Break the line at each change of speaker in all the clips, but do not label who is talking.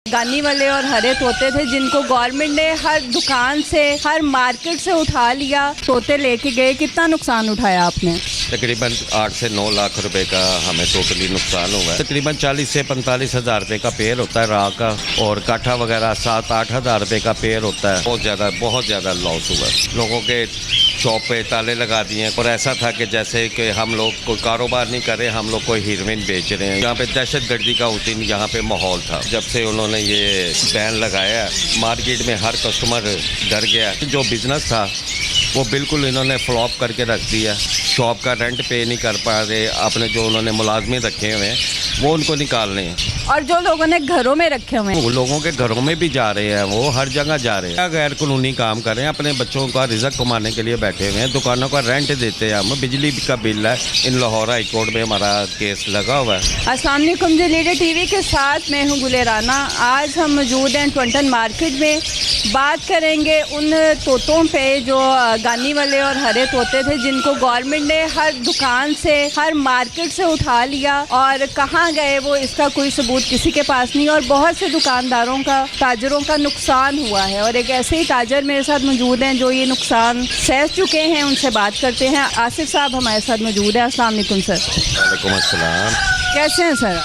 गानी वाले और हरे तोते थे जिनको गवर्नमेंट ने हर दुकान से, हर मार्केट से उठा लिया, तोते लेके गए। कितना नुकसान उठाया आपने?
तकरीबन 8 से 9 लाख रुपए का हमें टोटली नुकसान हुआ है। तकरीबन 40 से 45 हज़ार रुपए का पेड़ होता है राह का, और काठा वगैरह 7-8 हज़ार रुपए का पेड़ होता है। बहुत ज़्यादा लॉस हुआ है। लोगों के शॉप पे ताले लगा दिए हैं, और ऐसा था कि जैसे कि हम लोग कोई कारोबार नहीं कर रहे, हम लोग कोई हीरोइन बेच रहे हैं। यहाँ पे दहशत गर्दी का उस दिन यहाँ पे माहौल था। जब से उन्होंने ये बैन लगाया, मार्केट में हर कस्टमर डर गया। जो बिजनेस था वो बिल्कुल इन्होंने फ्लॉप करके रख दिया। शॉप का रेंट पे नहीं कर पा रहे, अपने जो उन्होंने मुलाजमे रखे हुए हैं वो उनको निकालने हैं, और
जो लोगों ने घरों में रखे हुए हैं
वो लोगों के घरों में भी जा रहे हैं, वो हर जगह जा रहे हैं। गैर कानूनी काम कर रहे हैं, अपने बच्चों का रिजक कमाने के लिए बैठे हुए हैं। दुकानों का रेंट देते हैं हम, बिजली का बिल है। इन लाहौर हाई कोर्ट में हमारा केस लगा हुआ है।
अस्सलाम वालेकुम जी, लीडर टीवी के साथ मैं हूँ गुले राना। आज हम मौजूद हैं टोंटन मार्केट में। बात करेंगे उन तोतों पे जो गानी वाले और हरे तोते थे जिनको गवर्नमेंट ने हर दुकान से, हर मार्केट से उठा लिया, और कहाँ गए वो इसका कोई सबूत किसी के पास नहीं। और बहुत से दुकानदारों का, ताजरों का नुकसान हुआ है, और एक ऐसे ही ताजर मेरे साथ मौजूद हैं जो ये नुकसान सह चुके हैं। उनसे बात करते हैं। आसिफ साहब हमारे साथ मौजूद हैं। अस्सलाम वालेकुम सर।
वालेकुम अस्सलाम।
कैसे हैं सर?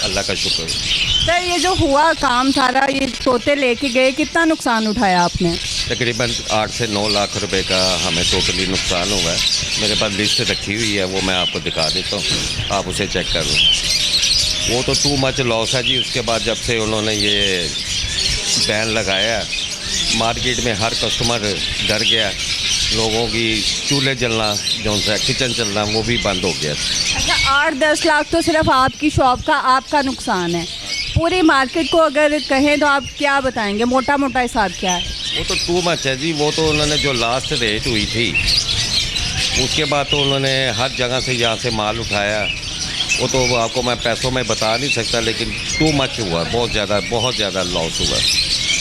अल्लाह का शुक्र।
सर, ये जो हुआ काम सारा, ये तोते लेके गए, कितना नुकसान उठाया आपने?
तकरीबन 8 से 9 लाख रुपए का हमें टोटली नुकसान हुआ है। मेरे पास लिस्ट रखी हुई है, वो मैं आपको दिखा देता हूँ, आप उसे चेक कर लो। वो तो टू मच लॉस है जी। उसके बाद जब से उन्होंने ये बैन लगाया, मार्केट में हर कस्टमर डर गया। लोगों की चूल्हे जलना, जो सा किचन चलना, वो भी बंद हो गया।
अच्छा, 8-10 लाख तो सिर्फ आपकी शॉप का, आपका नुकसान है। पूरी मार्केट को अगर कहें तो आप क्या बताएंगे? मोटा मोटा हिसाब क्या है?
वो तो टू मच है जी। वो तो उन्होंने जो लास्ट रेट हुई थी, उसके बाद तो उन्होंने हर जगह से यहाँ से माल उठाया। वो तो आपको मैं पैसों में बता नहीं सकता, लेकिन टू मच हुआ, बहुत ज़्यादा लॉस हुआ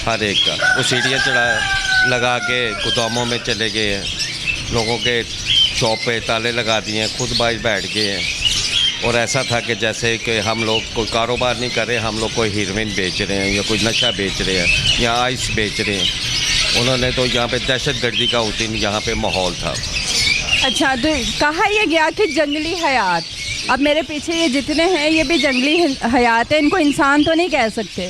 हर एक का। वो सीढ़ियाँ चढ़ा लगा के गोदामों में चले गए हैं, लोगों के शॉप पे ताले लगा दिए हैं, खुद बाइज बैठ गए हैं। और ऐसा था कि जैसे कि हम लोग कोई कारोबार नहीं कर रहे, हम लोग कोई हीरोइन बेच रहे हैं, या कोई नशा बेच रहे हैं, या आइस बेच रहे हैं। उन्होंने तो यहाँ पे दहशत गर्दी का उस दिन यहाँ पे माहौल था।
अच्छा, तो कहा यह गया कि जंगली हयात, अब मेरे पीछे ये जितने हैं ये भी जंगली हयात है, इनको इंसान तो नहीं कह सकते?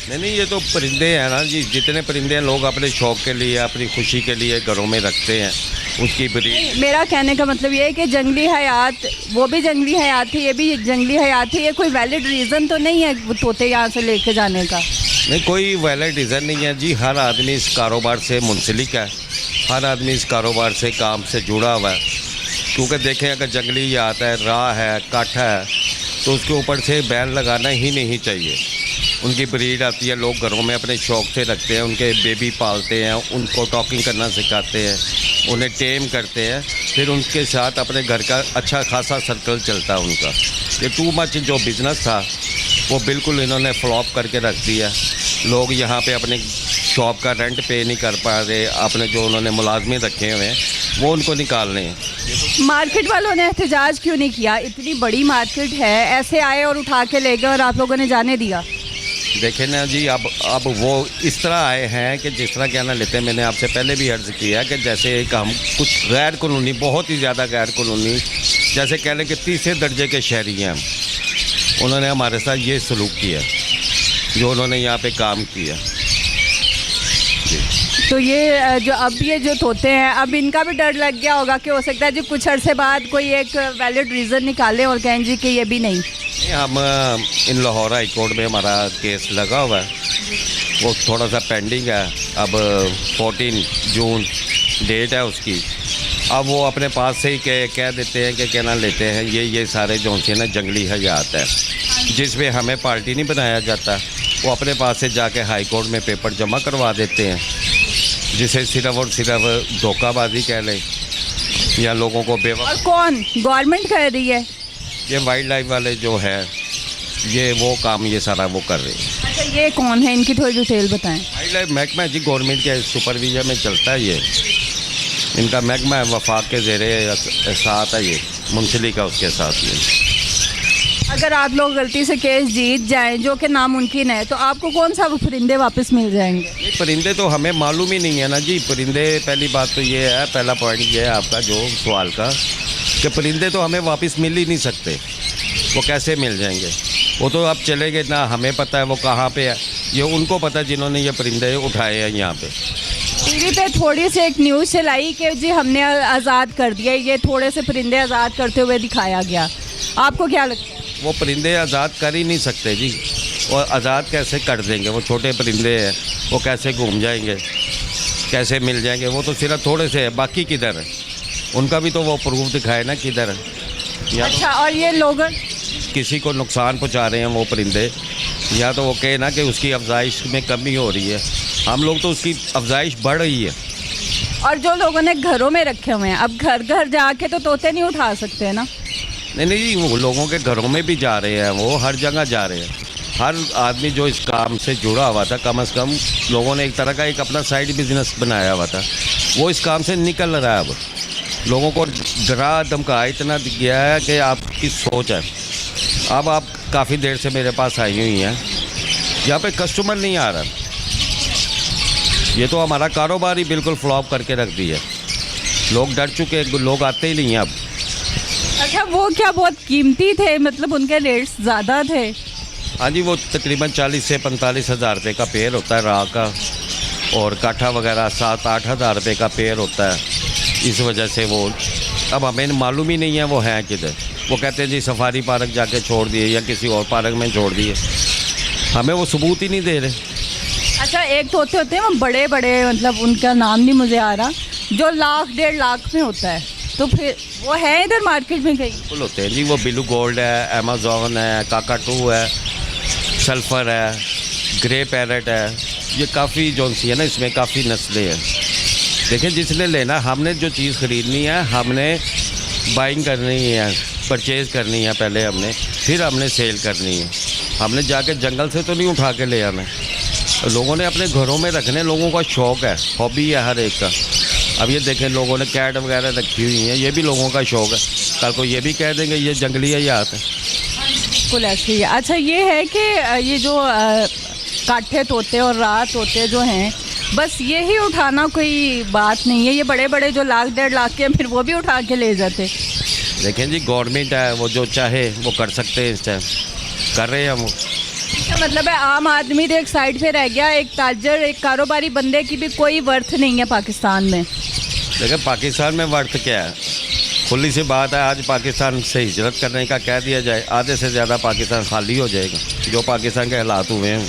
नहीं, ये तो परिंदे हैं ना जी। जितने परिंदे हैं, लोग अपने शौक के लिए, अपनी खुशी के लिए घरों में रखते हैं। उसकी ब्रीड,
मेरा कहने का मतलब ये है कि जंगली हयात, वो भी जंगली हयात है, ये भी जंगली हयात है। ये कोई वैलिड रीज़न तो नहीं है तोते यहाँ से लेके जाने का?
नहीं, कोई वैलिड रीज़न नहीं है जी। हर आदमी इस कारोबार से मुंसलिक है, हर आदमी इस कारोबार से, काम से जुड़ा हुआ है। क्योंकि देखें, अगर जंगली हयात है, राह है, काठा है, तो उसके ऊपर से बैन लगाना ही नहीं चाहिए। उनकी ब्रीड आती है, लोग घरों में अपने शौक से रखते हैं, उनके बेबी पालते हैं, उनको टॉकिंग करना सिखाते हैं, उन्हें टेम करते हैं, फिर उनके साथ अपने घर का अच्छा खासा सर्कल चलता है उनका। ये टू मच जो बिज़नेस था वो बिल्कुल इन्होंने फ्लॉप करके रख दिया। लोग यहाँ पे अपने शॉप का रेंट पे नहीं कर पा रहे, अपने जो उन्होंने मुलाजमे रखे हुए हैं वो उनको निकालने हैं।
मार्केट वालों ने एहतजाज क्यों नहीं किया? इतनी बड़ी मार्केट है, ऐसे आए और उठा के ले गए और आप लोगों ने जाने दिया?
देखें ना जी, अब वो इस तरह आए हैं कि जिस तरह क्या ना लेते हैं। मैंने आपसे पहले भी अर्ज़ किया कि जैसे एक हम कुछ गैर कानूनी, बहुत ही ज़्यादा गैर कानूनी, जैसे कह लें कि तीसरे दर्जे के शहरी हैं हम। उन्होंने हमारे साथ ये सलूक किया जो उन्होंने यहाँ पे काम किया।
तो ये जो तोते हैं, अब इनका भी डर लग गया होगा कि हो सकता है जी कुछ अरसे बाद कोई एक वैलिड रीज़न निकाले और कहें जी कि ये भी नहीं।
हम इन लाहौर हाई कोर्ट में हमारा केस लगा हुआ है, वो थोड़ा सा पेंडिंग है। अब 14 जून डेट है उसकी। अब वो अपने पास से ही कह देते हैं कि क्या ना लेते हैं, ये सारे जो से ना जंगली हयात है, जिसमें हमें पार्टी नहीं बनाया जाता। वो अपने पास से जाके हाई कोर्ट में पेपर जमा करवा देते हैं, जिसे सिर्फ और सिर्फ धोखाबाजी कह लें, या लोगों को बेवकूफ़।
और कौन? गवर्नमेंट कर रही है?
ये वाइल्ड लाइफ वाले जो है, ये वो काम ये सारा वो कर रहे हैं।
अच्छा, ये कौन है? इनकी थोड़ी डिटेल बताएं।
वाइल्ड लाइफ महकमा जी, गवर्नमेंट के सुपरविजन में चलता है ये। इनका महकमा वफाक के ज़ेरे साथ है, ये मुंसलिक है उसके साथ ये।
अगर आप लोग गलती से केस जीत जाएं जो कि नामुमकिन है, तो आपको कौन सा वो परिंदे वापस मिल जाएंगे?
ये परिंदे तो हमें मालूम ही नहीं है ना जी। परिंदे, पहली बात तो ये है, पहला पॉइंट ये है आपका जो सवाल का, कि परिंदे तो हमें वापस मिल ही नहीं सकते। वो कैसे मिल जाएंगे? वो तो अब चले गए ना, हमें पता है वो कहाँ पे है, ये उनको पता है जिन्होंने ये परिंदे उठाए हैं यहाँ पे।
टीवी पे थोड़ी सी एक न्यूज़ चलाई कि जी हमने आज़ाद कर दिया, ये थोड़े से परिंदे आज़ाद करते हुए दिखाया गया। आपको क्या लगता है?
वो परिंदे आज़ाद कर ही नहीं सकते जी। और आज़ाद कैसे कर देंगे? वो छोटे परिंदे हैं, वो कैसे घूम जाएंगे, कैसे मिल जाएंगे? वो तो सिर्फ थोड़े से है, बाकी किधर है? उनका भी तो वो प्रूफ दिखाए ना किधर है। या
अच्छा, और ये लोग
किसी को नुकसान पहुंचा रहे हैं वो परिंदे, या तो वो कहे ना कि उसकी अफजाइश में कमी हो रही है। हम लोग तो उसकी अफजाइश बढ़ रही है।
और जो लोगों ने घरों में रखे हुए हैं, अब घर घर जाके तो तोते नहीं उठा सकते ना।
नहीं जी, वो लोगों के घरों में भी जा रहे हैं, वो हर जगह जा रहे हैं। हर आदमी जो इस काम से जुड़ा हुआ था, कम से कम लोगों ने एक तरह का एक अपना साइड बिजनेस बनाया हुआ था, वो इस काम से निकल रहा है। अब लोगों को डरा धमका इतना गया है कि आपकी सोच है। अब आप काफ़ी देर से मेरे पास आई हुई हैं, यहाँ पे कस्टमर नहीं आ रहा। ये तो हमारा कारोबार ही बिल्कुल फ्लॉप करके रख दिया है। लोग डर चुके, लोग आते ही नहीं हैं अब।
अच्छा, वो क्या बहुत कीमती थे? मतलब उनके रेट्स ज़्यादा थे?
हाँ जी, वो तकरीबन 40 से 45 हज़ार रुपये का पेड़ होता है राह का, और काठा वगैरह 7-8 हज़ार रुपये का पेड़ होता है। इस वजह से वो अब हमें मालूम ही नहीं है वो हैं किधर। वो कहते हैं जी सफारी पार्क जाके छोड़ दिए या किसी और पार्क में छोड़ दिए, हमें वो सबूत ही नहीं दे रहे।
अच्छा, एक तोते होते हैं वो बड़े बड़े, मतलब उनका नाम नहीं मुझे आ रहा, जो 1-1.5 लाख में होता है, तो फिर वो है इधर मार्केट में कहीं?
बिल्कुल होते हैं जी। वो बिलू गोल्ड है, अमेजोन है, काकाटू है, सल्फ़र है, ग्रे पैरेट है, ये काफ़ी जो सी है ना, इसमें काफ़ी नस्लें हैं। देखिए, जिसने लेना, हमने जो चीज़ ख़रीदनी है, हमने बाइंग करनी है, परचेज़ करनी है पहले हमने, फिर हमने सेल करनी है। हमने जाके जंगल से तो नहीं उठा के ले आना। लोगों ने अपने घरों में रखने, लोगों का शौक़ है, हॉबी है हर एक का। अब ये देखें, लोगों ने कैट वगैरह रखी हुई हैं, ये भी लोगों का शौक़ है। कल को ये भी कह देंगे ये जंगली है, ये आता है।
बिल्कुल ऐसे ही है। अच्छा, ये है कि ये जो काठे तोते और रात तोते जो हैं, बस यही उठाना कोई बात नहीं है। ये बड़े बड़े जो 1-1.5 लाख के हैं, फिर वो भी उठा के ले जाते।
देखें जी, गवर्नमेंट है, वो जो चाहे वो कर सकते हैं। इस टाइम कर रहे हैं हम।
इसका मतलब है आम आदमी तो एक साइड पे रह गया, एक ताजर, एक कारोबारी बंदे की भी कोई वर्थ नहीं है पाकिस्तान में।
देखिए, पाकिस्तान में वर्थ क्या है? खुली सी बात है, आज पाकिस्तान से हिजरत करने का कह दिया जाए, आधे से ज़्यादा पाकिस्तान खाली हो जाएगा। जो पाकिस्तान के हालात हुए हैं,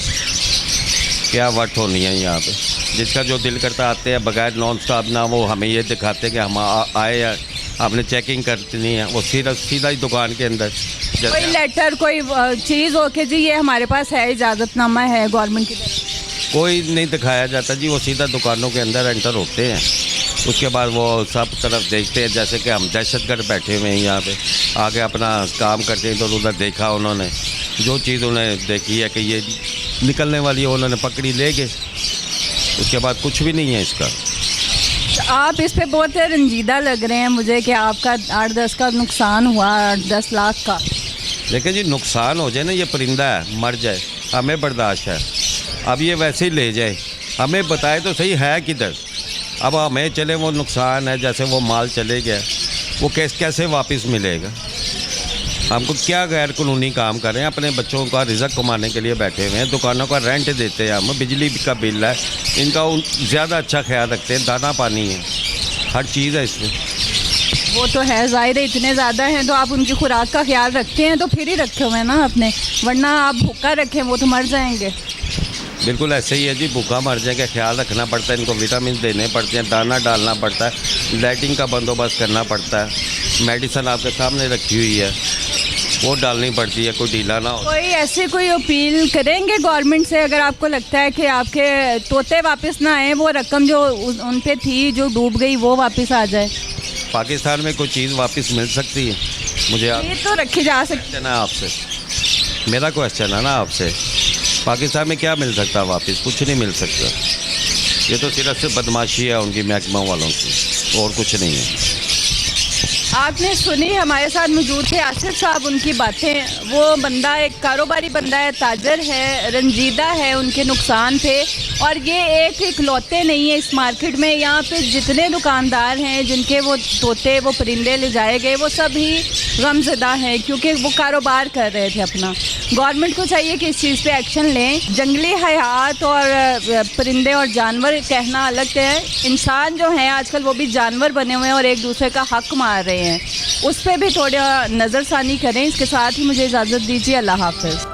क्या वर्थ होनी है यहाँ पे? जिसका जो दिल करता आते हैं बगैर नॉन स्टॉप, ना वो हमें ये दिखाते कि हम आए हैं, आपने चेकिंग करनी है, वो सीधा ही दुकान के अंदर
कोई लेटर, कोई चीज़ हो के जी ये हमारे पास है, इजाज़तनामा है गवर्नमेंट की तरफ,
कोई नहीं दिखाया जाता जी। वो सीधा दुकानों के अंदर एंटर होते हैं, उसके बाद वो सब तरफ देखते हैं जैसे कि हम दहशतगर्द बैठे हुए हैं यहाँ पे। आगे अपना काम करते हैं, तो उधर देखा उन्होंने, जो चीज़ उन्हें देखी है कि ये निकलने वाली है, उन्होंने पकड़ी, ले गए। उसके बाद कुछ भी नहीं है इसका।
आप इस पे बहुत रंजीदा लग रहे हैं मुझे कि आपका 8-10 का नुकसान हुआ, 8-10 लाख का।
लेकिन जी, नुकसान हो जाए ना, ये परिंदा है, मर जाए, हमें बर्दाश्त है। अब ये वैसे ही ले जाए, हमें बताए तो सही है किधर। अब हमें चले वो नुकसान है, जैसे वो माल चले गया, वो कैसे वापस मिलेगा? हमको क्या गैर कानूनी काम कर रहे हैं, अपने बच्चों का रिज़्क कमाने के लिए बैठे हुए हैं, दुकानों का रेंट देते हैं हम, बिजली का बिल है, इनका ज़्यादा अच्छा ख्याल रखते हैं, दाना पानी है, हर चीज़ है इसमें।
वो तो है, ज़ाहिर है, इतने ज़्यादा हैं तो आप उनकी खुराक का ख्याल रखते हैं, तो फिर ही रखे हुए हैं ना अपने, वरना आप भूखा रखें वो तो मर जाएंगे।
बिल्कुल ऐसे ही है जी, भूखा मर जाएगा, ख्याल रखना पड़ता है, इनको विटामिन देने पड़ते हैं, दाना डालना पड़ता है, लाइटिंग का बंदोबस्त करना पड़ता है, मेडिसिन आपके सामने रखी हुई है, वो डालनी पड़ती है, कोई ढीला ना हो।
कोई ऐसे कोई अपील करेंगे गवर्नमेंट से, अगर आपको लगता है कि आपके तोते वापस ना आए, वो रकम जो उन पे थी जो डूब गई वो वापस आ जाए?
पाकिस्तान में कोई चीज़ वापस मिल सकती है? मुझे
ये तो रखी जा सकती
है ना आपसे, मेरा क्वेश्चन है ना आपसे, पाकिस्तान में क्या मिल सकता है वापस? कुछ नहीं मिल सकता। ये तो सिर्फ बदमाशी है उनकी महकमा वालों की, और कुछ नहीं है।
आपने सुनी, हमारे साथ मौजूद थे आसिफ साहब, उनकी बातें। वो बंदा एक कारोबारी बंदा है, ताजर है, रंजीदा है, उनके नुकसान थे। और ये एक इकलौते नहीं है इस मार्केट में, यहाँ पे जितने दुकानदार हैं जिनके वो तोते, वो परिंदे ले जाए गए, वो सब ही गमज़दा हैं क्योंकि वो कारोबार कर रहे थे अपना। गवर्नमेंट को चाहिए कि इस चीज़ पे एक्शन लें। जंगली हयात और परिंदे और जानवर कहना अलग है, इंसान जो हैं आजकल वो भी जानवर बने हुए हैं और एक दूसरे का हक मार रहे हैं, उस पर भी थोड़ा नज़रसानी करें। इसके साथ ही मुझे इजाज़त दीजिए, अल्लाह हाफ़िज़।